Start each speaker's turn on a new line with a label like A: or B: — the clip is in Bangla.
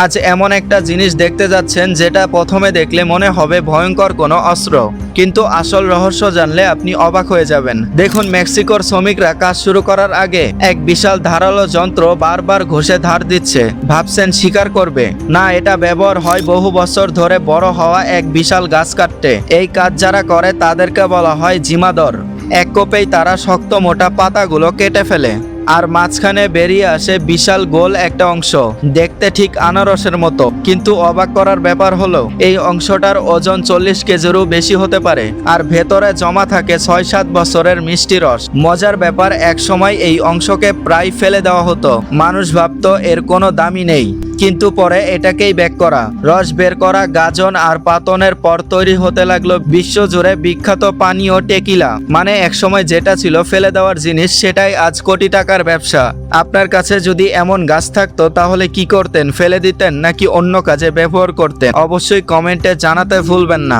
A: আজ এমন একটা জিনিস দেখতে যাচ্ছেন যেটা প্রথমে দেখলে মনে হবে ভয়ঙ্কর কোনো অস্ত্র, কিন্তু আসল রহস্য জানলে আপনি অবাক হয়ে যাবেন। দেখুন, মেক্সিকোর শ্রমিকরা কাজ শুরু করার আগে এক বিশাল ধারালো যন্ত্র বারবার ঘষে ধার দিচ্ছে। ভাবছেন শিকার করবে? না, এটা ব্যবহার হয় বহু বছর ধরে বড় হওয়া এক বিশাল গাছ কাটতে। এই কাজ যারা করে তাদেরকে বলা হয় জিমাদর। এক কোপেই তারা শক্ত মোটা পাতাগুলো কেটে ফেলে, আর মাঝখানে বেরিয়ে আসে বিশাল গোল একটা অংশ, দেখতে ঠিক আনারসের মতো। কিন্তু অবাক করার ব্যাপার হলো এই অংশটার ওজন 40 কেজিরও বেশি হতে পারে, আর ভেতরে জমা থাকে 6-7 বছরের মিষ্টি রস। মজার ব্যাপার, এক সময় এই অংশকে প্রায় ফেলে দেওয়া হতো। মানুষ ভাবতো এর কোনো দামই নেই, কিন্তু পরে এটাকেই ব্যাক করা, রস বের করা, গাজন আর পাতনের পর তৈরি হতে লাগলো বিশ্বজুড়ে বিখ্যাত পানীয় টেকিলা। মানে একসময় যেটা ছিল ফেলে দেওয়ার জিনিস, সেটাই আজ কোটি টাকার ব্যবসা। আপনার কাছে যদি এমন গাছ থাকতো তাহলে কি করতেন? ফেলে দিতেন নাকি অন্য কাজে ব্যবহার করতেন? অবশ্যই কমেন্টে জানাতে ভুলবেন না।